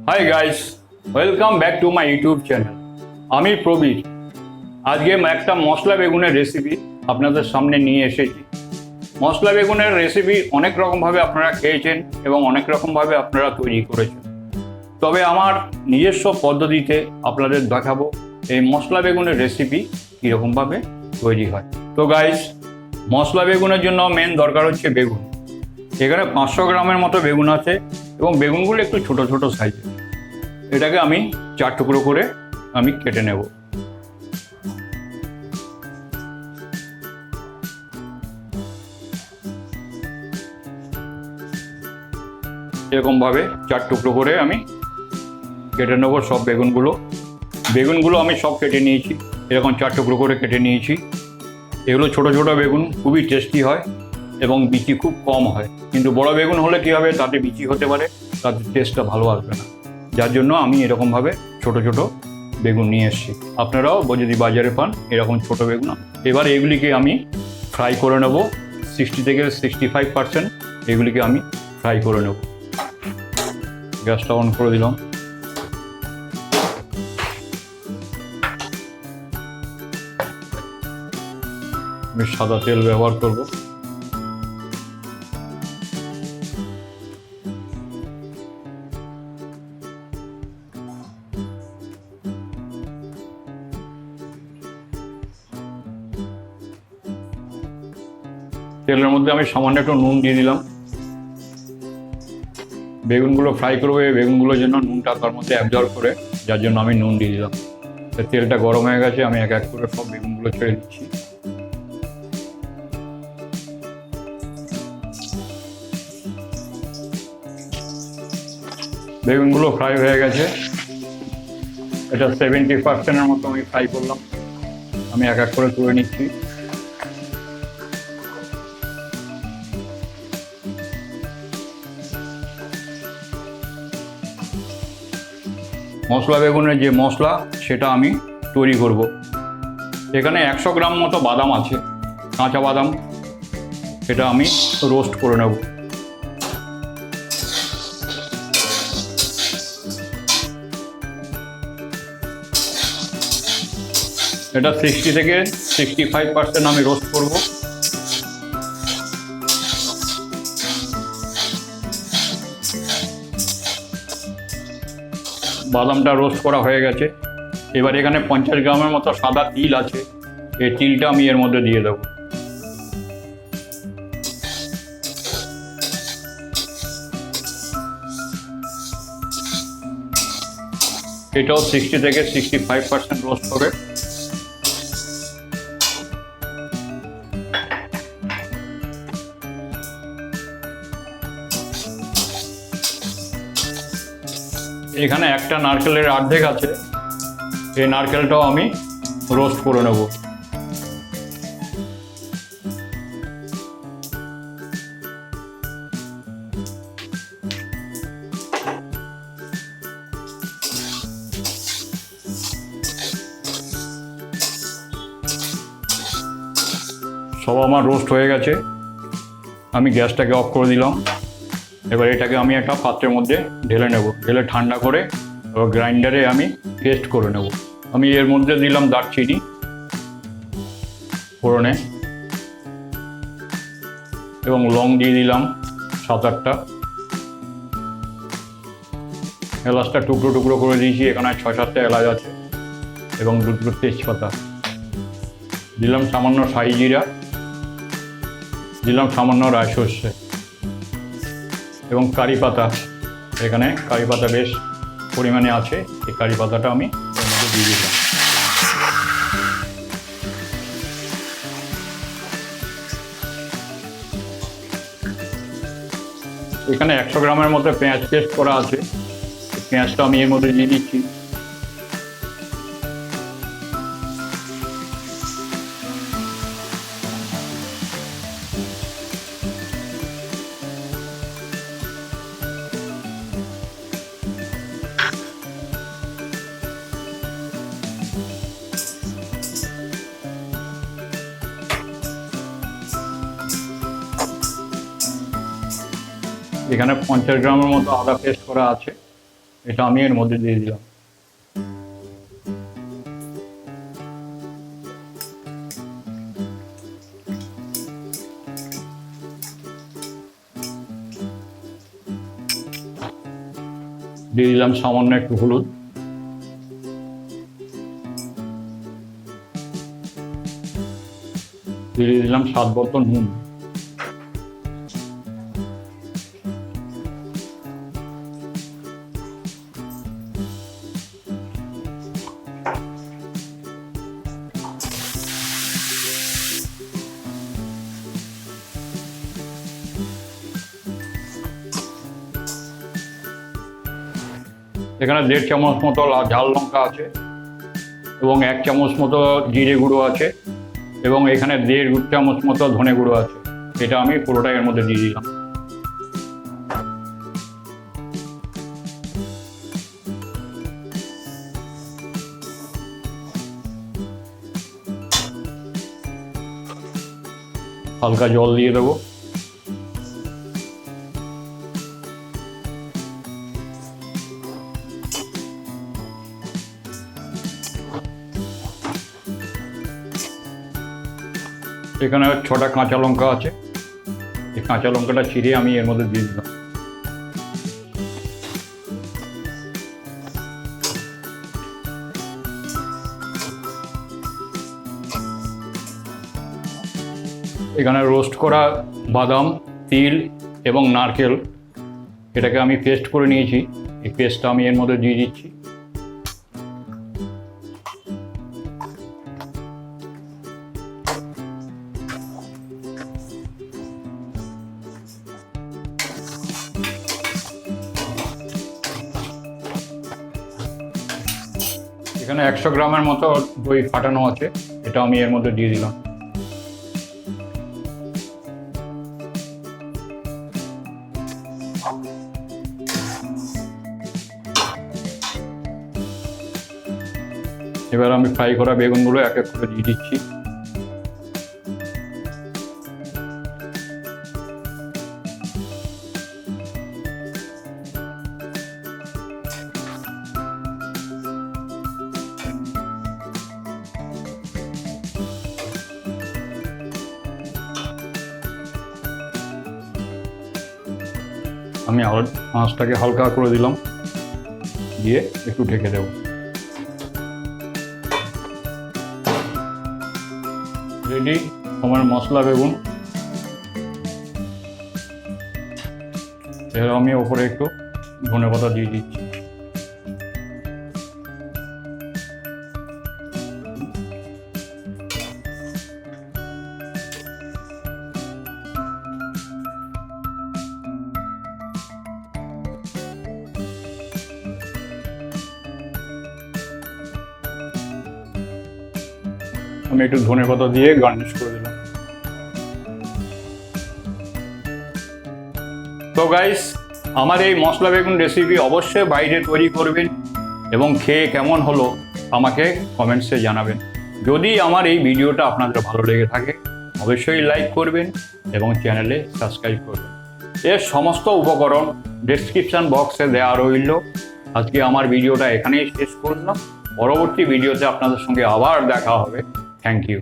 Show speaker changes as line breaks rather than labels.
Hi guys, welcome back to my YouTube channel. আমি প্রবীর। আজকে একটা মশলা বেগুনের রেসিপি আপনাদের সামনে নিয়ে এসেছি। মশলা বেগুনের রেসিপি অনেক রকমভাবে আপনারা খেয়েছেন এবং অনেক রকমভাবে আপনারা তৈরি করেছেন, তবে আমার নিজস্ব পদ্ধতিতে আপনাদের দেখাবো এই মশলা বেগুনের রেসিপি কীরকমভাবে তৈরি হয়। তো গাইস, মশলা বেগুনের জন্য মেন দরকার হচ্ছে বেগুন। এখানে 500 গ্রামের মতো বেগুন আছে এবং বেগুনগুলো একটু ছোট ছোট সাইজের। এটাকে আমি 4 টুকরো করে আমি কেটে নেব। এরকমভাবে 4 টুকরো করে আমি কেটে নেব সব বেগুনগুলো আমি সব কেটে নিয়েছি। এরকম 4 টুকরো করে কেটে নিয়েছি। এগুলো ছোট ছোট বেগুন, খুবই টেস্টি হয় এবং বিচি খুব কম হয়। কিন্তু বড় বেগুন হলে কী হবে, তাতে বিচি হতে পারে, তাতে টেস্টটা ভালো আসবে না। যার জন্য আমি এরকমভাবে ছোট ছোট বেগুন নিয়ে এসেছি। আপনারাও যদি বাজারে পান এরকম ছোট বেগুন। এবার এগুলিকে আমি ফ্রাই করে নেব। 60 থেকে 65% এগুলিকে আমি ফ্রাই করে নেব। গ্যাসটা অন করে দিলাম। আমি সাদা তেল ব্যবহার করব। তেলের মধ্যে আমি সামান্য একটু নুন দিয়ে দিলাম। বেগুনগুলো ফ্রাই করবো, বেগুনগুলোর জন্য নুনটা তার মধ্যে অ্যাবজর্ব করে, যার জন্য আমি নুন দিয়ে দিলাম। তেলটা গরম হয়ে গেছে, আমি এক এক করে সব বেগুনগুলো ছেড়ে দিচ্ছি। বেগুনগুলো ফ্রাই হয়ে গেছে। এটা 70%-এর মতো আমি ফ্রাই করলাম। আমি এক এক করে তুলে নিচ্ছি। মশলা বেগুনের যে মশলা, সেটা আমি তৈরি করব। এখানে 100 গ্রাম মতো বাদাম আছে, কাঁচা বাদাম। এটা আমি রোস্ট করে নেব। এটা 60 থেকে 65% আমি রোস্ট করব। বাদামটা রোস্ট করা হয়ে গেছে। এবার এখানে 50 গ্রামের মতো সাদা তিল আছে। এই তিলটা আমি এর মধ্যে দিয়ে দেব। এটাও 60 থেকে 65% রোস্ট হবে। এখানে একটা নারকেলের অর্ধেক আছে, এই নারকেলটাও আমি রোস্ট করে নেব। সব আমার রোস্ট হয়ে গেছে। আমি গ্যাসটাকে অফ করে দিলাম। এবার এটাকে আমি একটা পাত্রের মধ্যে ঢেলে নেব। ঢেলে ঠান্ডা করে এবার গ্রাইন্ডারে আমি পেস্ট করে নেব। আমি এর মধ্যে দিলাম দারচিনি ফোড়নে এবং লং দিয়ে দিলাম 7-8টা। এলাচটা টুকরো টুকরো করে দিয়েছি। এখানে 6-7টা এলাচ আছে এবং 2 তেজপাতা দিলাম। সামান্য শাহি জিরা দিলাম, সামান্য রাই সর্ষে এবং কারি পাতা। এখানে কারি পাতা বেশ পরিমাণে আছে। এই কারি পাতাটা আমি এর মধ্যে দিয়ে দিলাম। এখানে 100 গ্রামের মতো পেঁয়াজ পেস্ট করা আছে। পেঁয়াজটা আমি এর মধ্যে দিয়ে দিচ্ছি। এখানে 50 গ্রামের মতো আদা পেস্ট করা আছে, এটা আমি এর মধ্যে দিয়ে দিলাম। দিয়ে দিলাম সামান্য একটু হলুদ, দিয়ে দিলাম স্বাদ মতো নুন। এখানে 1.5 চামচ মতো ঝাল লঙ্কা আছে এবং 1 চামচ মতো জিরে গুঁড়ো আছে এবং এখানে 1.5 চামচ মতো ধনে গুঁড়ো আছে। এটা আমি পুরোটাই এর মধ্যে দিয়ে দিলাম। হালকা জল দিয়ে দেবো। এখানে 6টা কাঁচা লঙ্কা আছে, এই কাঁচা লঙ্কাটা ছিঁড়ে আমি এর মধ্যে দিয়ে দিলাম। এখানে রোস্ট করা বাদাম, তিল এবং নারকেল, এটাকে আমি পেস্ট করে নিয়েছি। এই পেস্টটা আমি এর মধ্যে দিয়ে দিচ্ছি। এখানে 100 গ্রামের মতো দই ফাটানো আছে, এটা আমি এর মধ্যে দিয়ে দিলাম। এবার আমি ফ্রাই করা বেগুনগুলো এক এক করে দিয়ে দিচ্ছি। আমি আঁচটাকে হালকা করে দিলাম, দিয়ে একটু ঢেকে দেব। রেডি আমার মশলা বেগুন। এবার আমি ওপরে একটু ধনেপাতা দিয়ে দিচ্ছি। আমি একটু ধনেপাতা দিয়ে গার্নিশ করে দিলাম। তো গাইস, আমার এই মশলা বেগুন রেসিপি অবশ্যই বাইরে তৈরি করবেন এবং খেয়ে কেমন হলো আমাকে কমেন্টসে জানাবেন। যদি আমার এই ভিডিওটা আপনাদের ভালো লেগে থাকে অবশ্যই লাইক করবেন এবং চ্যানেলে সাবস্ক্রাইব করবেন। এর সমস্ত উপকরণ ডেসক্রিপশন বক্সে দেওয়া রইল। আজকে আমার ভিডিওটা এখানেই শেষ করলাম। পরবর্তী ভিডিওতে আপনাদের সঙ্গে আবার দেখা হবে। Thank you.